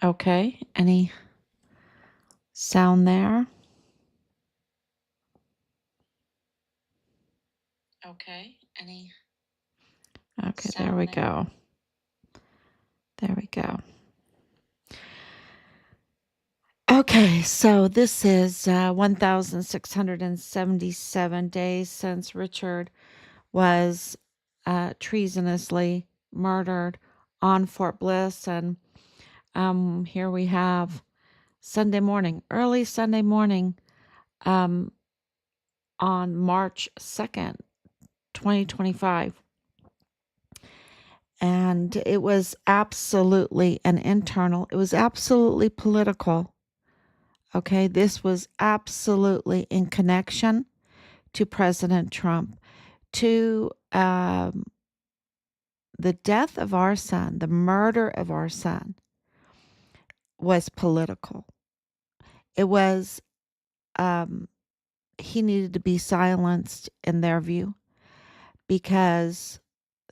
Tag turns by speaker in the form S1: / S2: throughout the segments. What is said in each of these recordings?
S1: Okay. Any sound there?
S2: Okay. Any
S1: Okay, there we
S2: sound there?
S1: go. There we go. Okay, so this is 1,677 days since Richard was treasonously murdered on Fort Bliss. And here we have Sunday morning, early Sunday morning, um, on March 2nd, 2025. And it was absolutely an internal, it was absolutely political. Okay, this was absolutely in connection to President Trump, to the death of our son, the murder of our son was political. It was, um, he needed to be silenced in their view because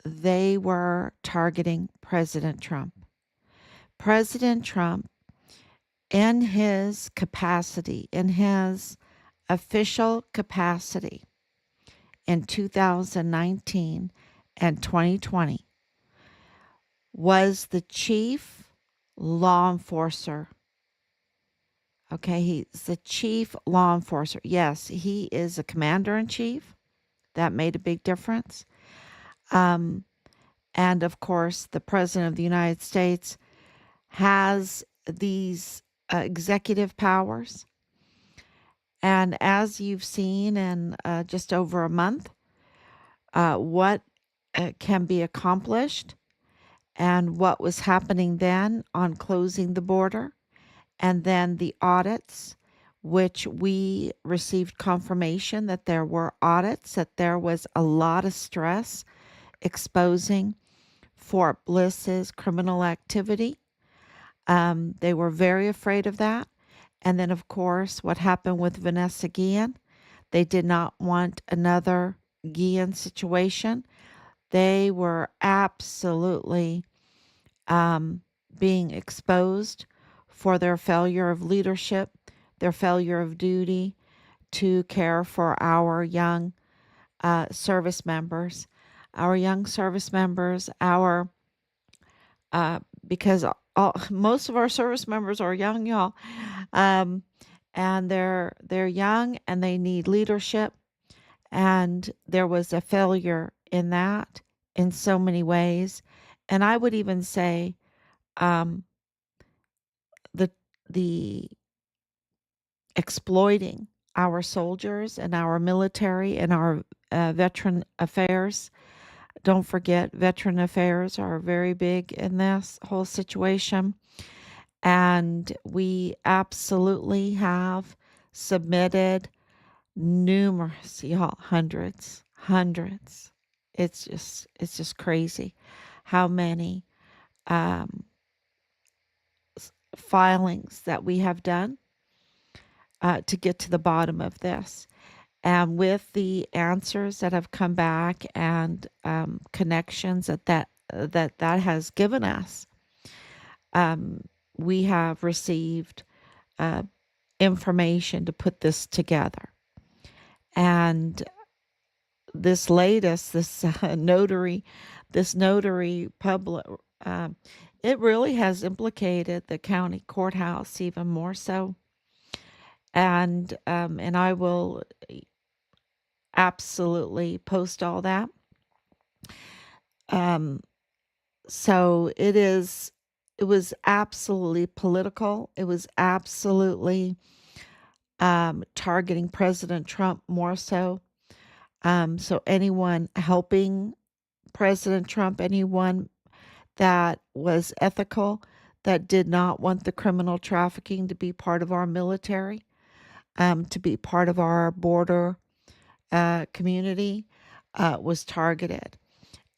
S1: they were targeting President Trump. President Trump, in his capacity, in his official capacity in 2019 and 2020, was the chief law enforcer. Okay, he's the chief law enforcer. Yes, he is a commander in chief. That made a big difference. Um, and of course, the president of the United States has these executive powers. And as you've seen in just over a month, what can be accomplished and what was happening then on closing the border, and then the audits, which we received confirmation that there were audits, that there was a lot of stress exposing Fort Bliss's criminal activity. They were very afraid of that. And then, of course, what happened with Vanessa Guillen. They did not want another Guillen situation. They were absolutely um, being exposed for their failure of leadership, their failure of duty to care for our young service members, our young service members, our because most of our service members are young, y'all, um, and they're young and they need leadership, and there was a failure in that in so many ways, and I would even say um, the the exploiting our soldiers and our military and our veteran affairs. Don't forget, veteran affairs are very big in this whole situation. And we absolutely have submitted numerous, y'all, hundreds. It's just crazy how many um, filings that we have done to get to the bottom of this. And with the answers that have come back and connections that has given us, um, we have received uh, information to put this together. And this latest, this notary public, um, it really has implicated the county courthouse even more so. And I will absolutely post all that. Um, so it was absolutely political. It was absolutely targeting President Trump more so. So anyone helping President Trump, anyone that was ethical, that did not want the criminal trafficking to be part of our military, to be part of our border community, was targeted.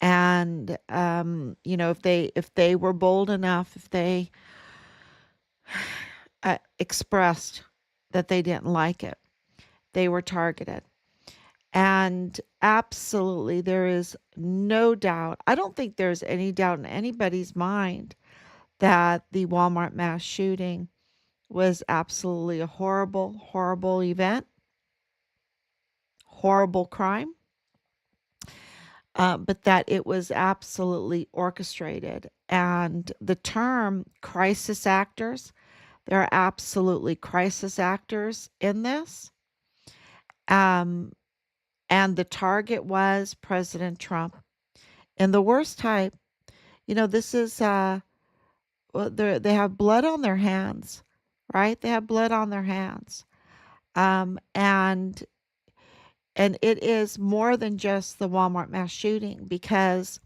S1: And if they were bold enough, if they expressed that they didn't like it, they were targeted. And absolutely, there is no doubt. I don't think there's any doubt in anybody's mind that the Walmart mass shooting was absolutely a horrible, horrible event, horrible crime, but that it was absolutely orchestrated. And the term crisis actors, there are absolutely crisis actors in this. Um, and the target was President Trump. And the worst type, this is, well, they have blood on their hands, right? They have blood on their hands. Um, and and it is more than just the Walmart mass shooting because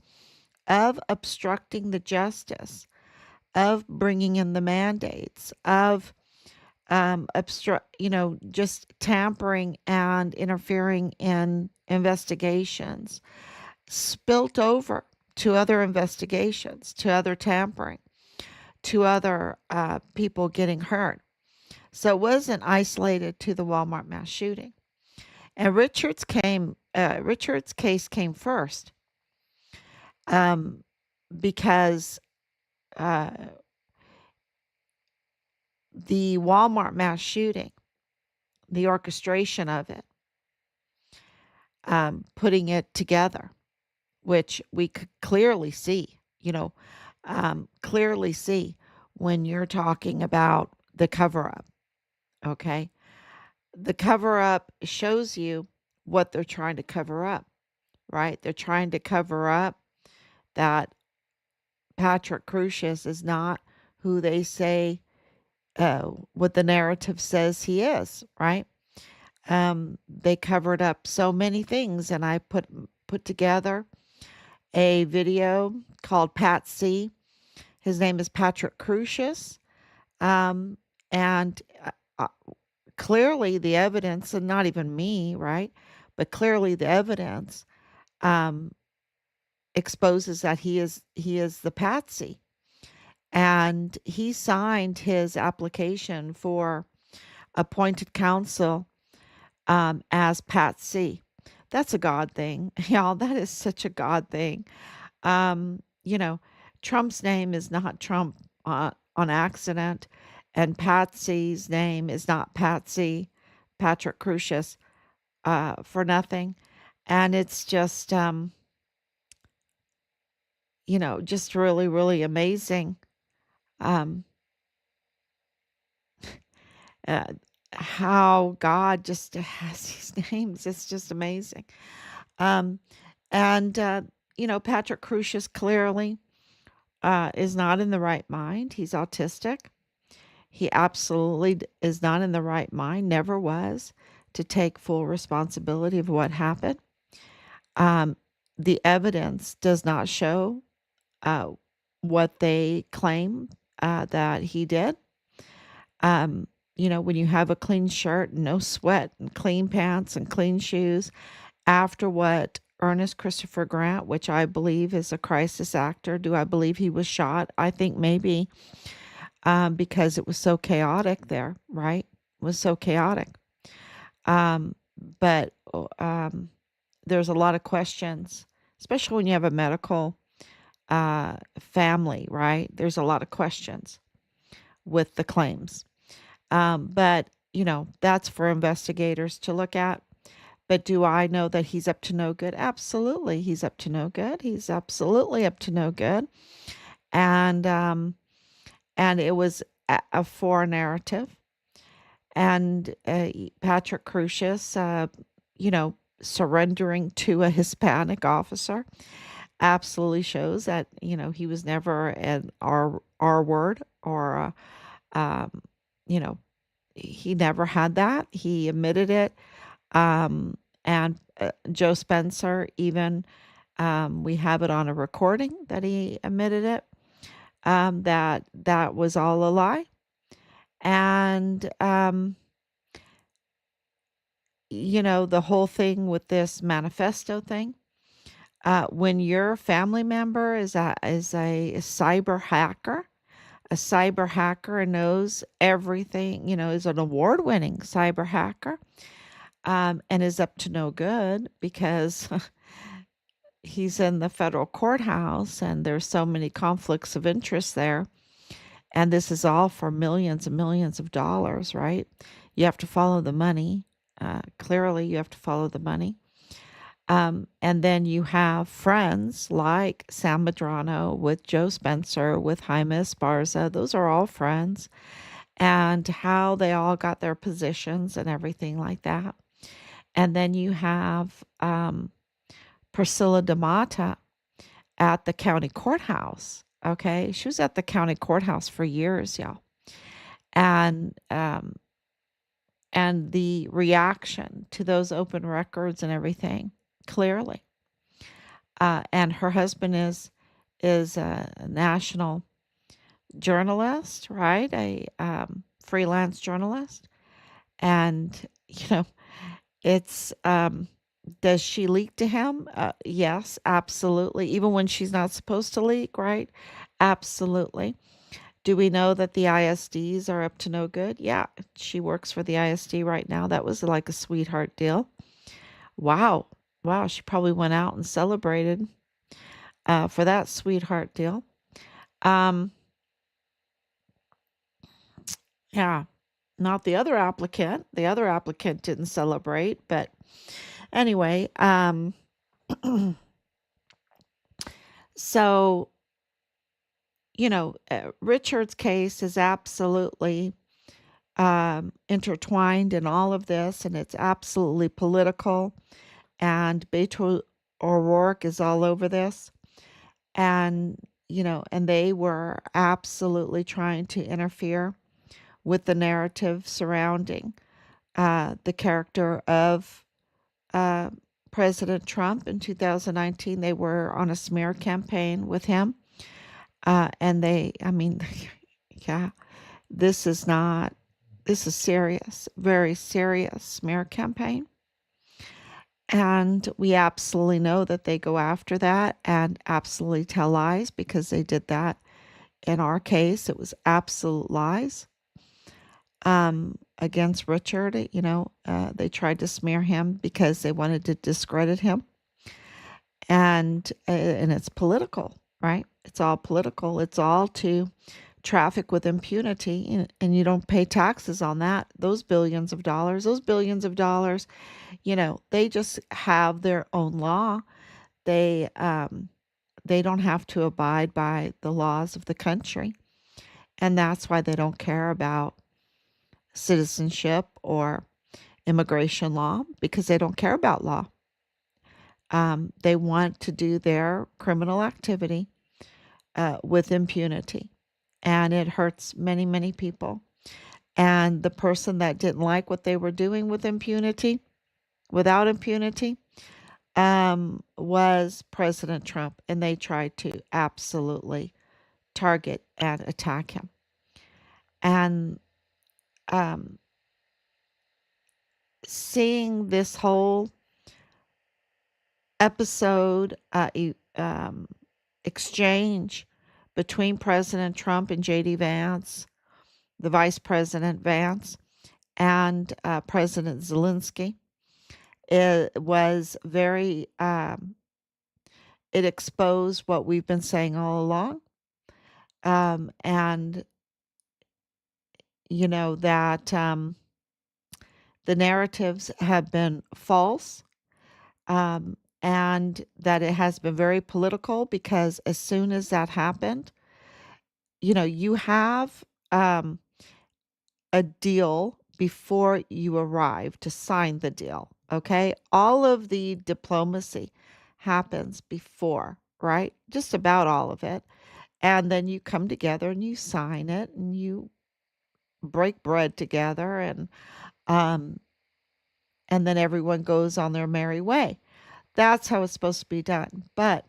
S1: of obstructing the justice, of bringing in the mandates, of just tampering and interfering in investigations, spilt over to other investigations, to other tampering, to other people getting hurt. So it wasn't isolated to the Walmart mass shooting. And Richard's case came first, um, because uh, the Walmart mass shooting, the orchestration of it, putting it together, which we could clearly see, clearly see when you're talking about the cover up. Okay. The cover up shows you what they're trying to cover up, right? They're trying to cover up that Patrick Crusius is not who they say, what the narrative says he is, right? They covered up so many things, and I put together a video called Pat C. His name is Patrick Crusius, um, and clearly the evidence, and not even me, right? But clearly the evidence um, exposes that he is the patsy, and he signed his application for appointed counsel as patsy. That's a God thing, y'all. That is such a God thing. Um, you know, Trump's name is not Trump on accident, and Patsy's name is not Patsy, Patrick Crusius, for nothing. And it's just, just really, really amazing. Um, uh, how God just has these names. It's just amazing. Um, and, Patrick Crusius clearly is not in the right mind. He's autistic. He absolutely is not in the right mind, never was, to take full responsibility of what happened. Um, the evidence does not show uh, what they claim that he did. Um, when you have a clean shirt and no sweat and clean pants and clean shoes, after what Ernest Christopher Grant, which I believe is a crisis actor, do I believe he was shot? I think maybe, because it was so chaotic there, right? It was so chaotic. Um, but there's a lot of questions, especially when you have a medical family, right? There's a lot of questions with the claims. But, that's for investigators to look at. But do I know that he's up to no good? Absolutely. He's up to no good. He's absolutely up to no good. And, and it was a for narrative. And Patrick Crusius, surrendering to a Hispanic officer absolutely shows that, he was never an R word or, um, you know, he never had that. He admitted it. And Joe Spencer, even, we have it on a recording that he admitted it, that was all a lie. And, the whole thing with this manifesto thing, when your family member is a cyber hacker and knows everything, is an award-winning cyber hacker, and is up to no good because he's in the federal courthouse and there's so many conflicts of interest there. And this is all for millions and millions of dollars, right? You have to follow the money. Clearly, you have to follow the money. And then you have friends like Sam Madrano with Joe Spencer, with Jaime Esparza. Those are all friends, and how they all got their positions and everything like that. And then you have Priscilla DeMata at the county courthouse. Okay. She was at the county courthouse for years, y'all. And, and the reaction to those open records and everything, clearly. And her husband is a national journalist, right? A freelance journalist, and you know, it's does she leak to him? Yes, absolutely. Even when she's not supposed to leak, right? Absolutely. Do we know that the ISDs are up to no good? Yeah, she works for the ISD right now. That was like a sweetheart deal. Wow. Wow. She probably went out and celebrated for that sweetheart deal. Um, yeah, not the other applicant. The other applicant didn't celebrate, but anyway, so Richard's case is absolutely intertwined in all of this, and it's absolutely political. And Beto O'Rourke is all over this, and and they were absolutely trying to interfere with the narrative surrounding the character of uh, President Trump in 2019. They were on a smear campaign with him. And I mean, yeah, this is not, this is serious, very serious smear campaign. And we absolutely know that they go after that and absolutely tell lies, because they did that in our case. It was absolute lies against Richard. They tried to smear him because they wanted to discredit him. And it's political, right? It's all political. It's all to traffic with impunity, and you don't pay taxes on that. Those billions of dollars, they just have their own law. They don't have to abide by the laws of the country, and that's why they don't care about citizenship or immigration law, because they don't care about law. They want to do their criminal activity with impunity, and it hurts many, many people. And the person that didn't like what they were doing with impunity, without impunity, was President Trump, and they tried to absolutely target and attack him. And um, seeing this whole episode, exchange between President Trump and JD Vance, the Vice President Vance, and President Zelensky, it was very, it exposed what we've been saying all along. And, that the narratives have been false, and that it has been very political, because as soon as that happened, you have a deal before you arrive to sign the deal. Okay. All of the diplomacy happens before, right? Just about all of it. And then you come together and you sign it and you break bread together, um and then everyone goes on their merry way. That's how it's supposed to be done. But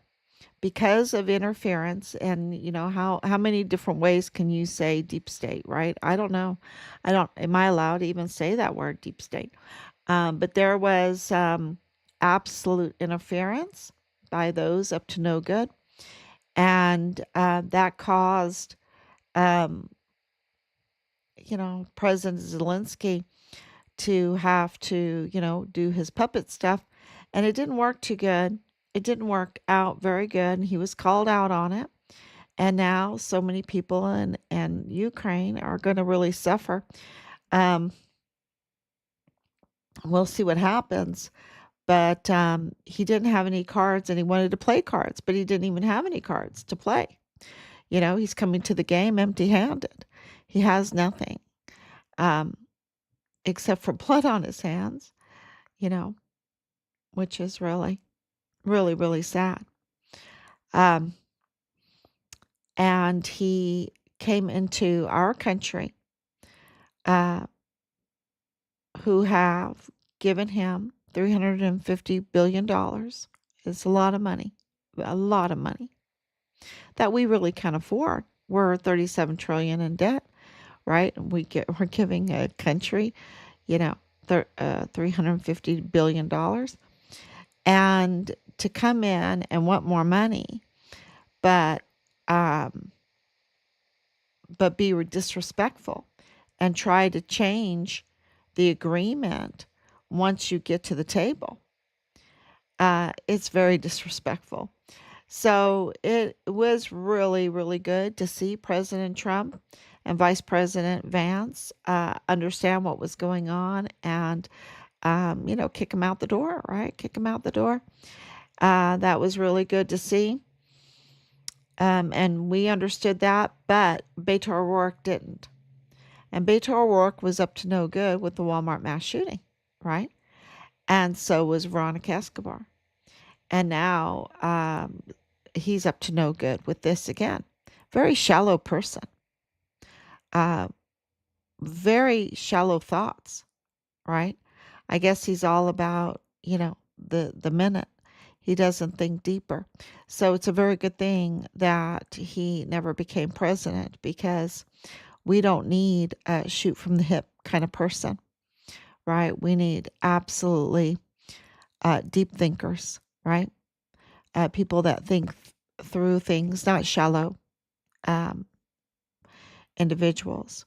S1: because of interference, and how many different ways can you say deep state, right? I don't know. I don't Am I allowed to even say that word, deep state? But there was absolute interference by those up to no good, and that caused um, President Zelensky to have to do his puppet stuff, and it didn't work too good. It didn't work out very good, and he was called out on it. And now so many people in Ukraine are going to really suffer. Um, we'll see what happens. But he didn't have any cards and he wanted to play cards, but he didn't even have any cards to play. He's coming to the game empty handed. He has nothing um, except for blood on his hands, you know, which is really, really, really sad. Um, and he came into our country uh, who have given him $350 billion. It's a lot of money, a lot of money that we really can't afford. We're 37 trillion in debt, right? And we're giving a country, you know, $350 billion, and to come in and want more money, but um, be disrespectful and try to change the agreement once you get to the table. It's very disrespectful. So it was really, really good to see President Trump and Vice President Vance understand what was going on and, kick him out the door, right? Kick him out the door. That was really good to see. And we understood that, but Beto O'Rourke didn't. And Beto O'Rourke was up to no good with the Walmart mass shooting, right? And so was Veronica Escobar. And now he's up to no good with this again. Very shallow person. Uh, very shallow thoughts, right? I guess he's all about, the minute. He doesn't think deeper. So it's a very good thing that he never became president because we don't need a shoot from the hip kind of person, right? We need absolutely deep thinkers, right? People that think through things, not shallow um, individuals.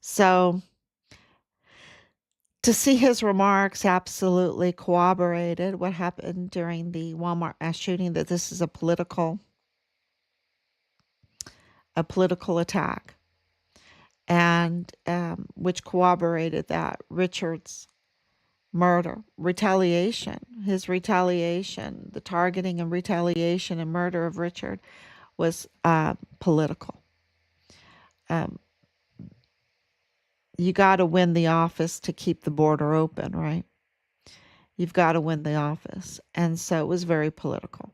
S1: So to see his remarks absolutely corroborated what happened during the Walmart mass shooting, that this is a political attack, and which corroborated that Richard's his retaliation, the targeting and retaliation and murder of Richard was political. Um, you got to win the office to keep the border open, right? You've got to win the office. And so it was very political.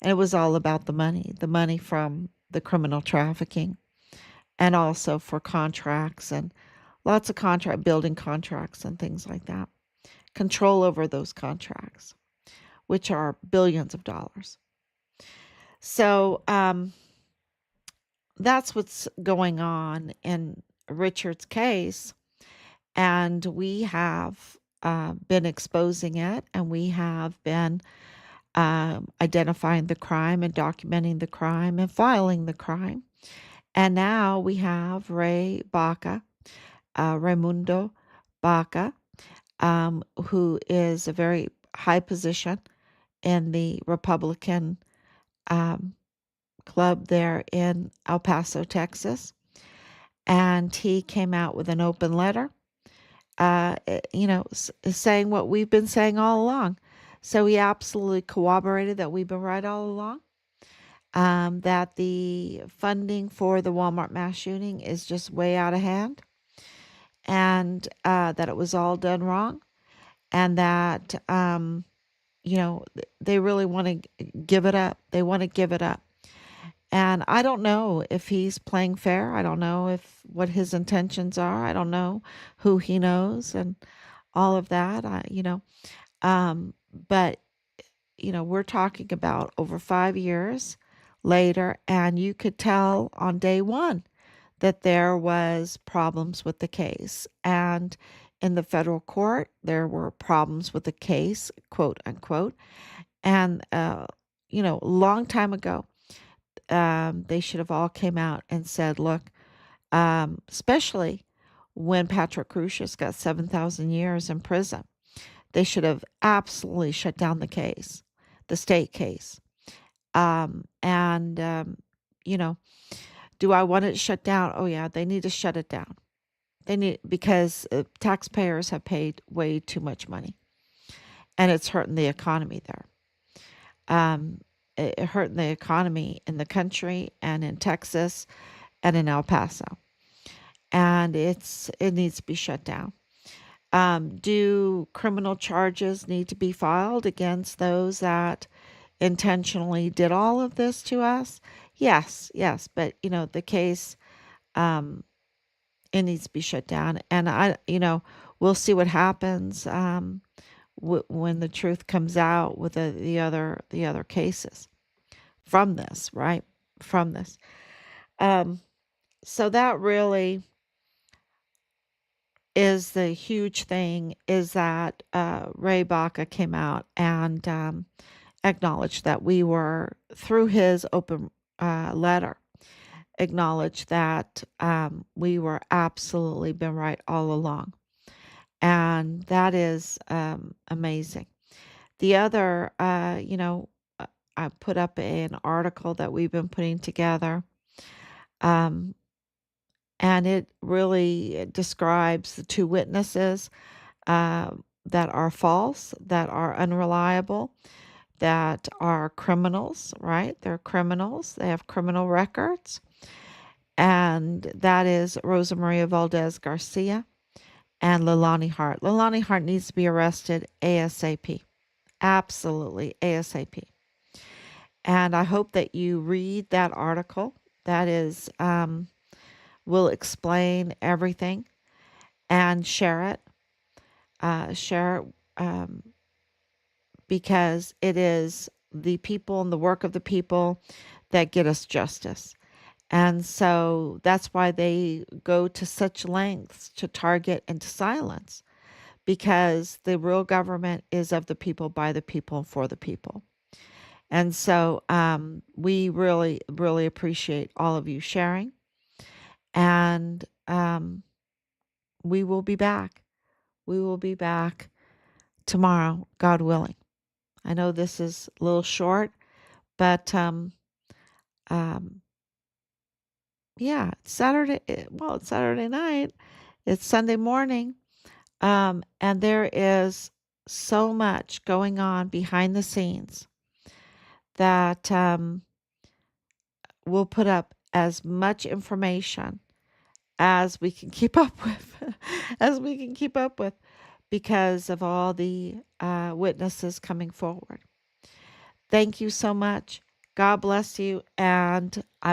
S1: And it was all about the money from the criminal trafficking, and also for contracts and lots of building contracts and things like that. Control over those contracts, which are billions of dollars. So that's what's going on in Richard's case. And we have been exposing it, and we have been identifying the crime and documenting the crime and filing the crime. And now we have Raimundo Baca, who is a very high position in the Republican um, club there in El Paso, Texas. And he came out with an open letter, saying what we've been saying all along. So he absolutely corroborated that we've been right all along. That the funding for the Walmart mass shooting is just way out of hand, and that it was all done wrong, and that, they really want to give it up. They want to give it up. And I don't know if he's playing fair. I don't know what his intentions are. I don't know who he knows and all of that. But we're talking about over 5 years later, and you could tell on day one that there was problems with the case. And in the federal court, there were problems with the case, quote unquote. And, a long time ago, they should have all came out and said, look, especially when Patrick Crucius got 7,000 years in prison, they should have absolutely shut down the case, the state case. And you know, do I want it shut down? Oh yeah, they need to shut it down. They need, because taxpayers have paid way too much money, and it's hurting the economy there. Um, it hurting the economy in the country and in Texas and in El Paso, and it needs to be shut down. Do criminal charges need to be filed against those that intentionally did all of this to us? Yes, yes, but the case, um, it needs to be shut down, and we'll see what happens when the truth comes out with the other cases from this, right? From this, um, so that really is the huge thing, is that Ray Baca came out and acknowledged that we were, through his open letter, acknowledged that we were absolutely been right all along. And that is amazing. The other, I put up an article that we've been putting together, um, and it really describes the two witnesses that are false, that are unreliable, that are criminals, right? They're criminals. They have criminal records. And that is Rosa Maria Valdez Garcia and Leilani Hart. Leilani Hart needs to be arrested ASAP. Absolutely ASAP. And I hope that you read that article. That is, will explain everything, and share it. Share it, because it is the people and the work of the people that get us justice. And so that's why they go to such lengths to target and to silence, because the real government is of the people, by the people, and for the people. And so we really, really appreciate all of you sharing. And we will be back. We will be back tomorrow, God willing. I know this is a little short, but um, yeah, it's Saturday. Well, it's Saturday night. It's Sunday morning. And there is so much going on behind the scenes that we'll put up as much information as we can keep up with, as we can keep up with, because of all the witnesses coming forward. Thank you so much. God bless you. And I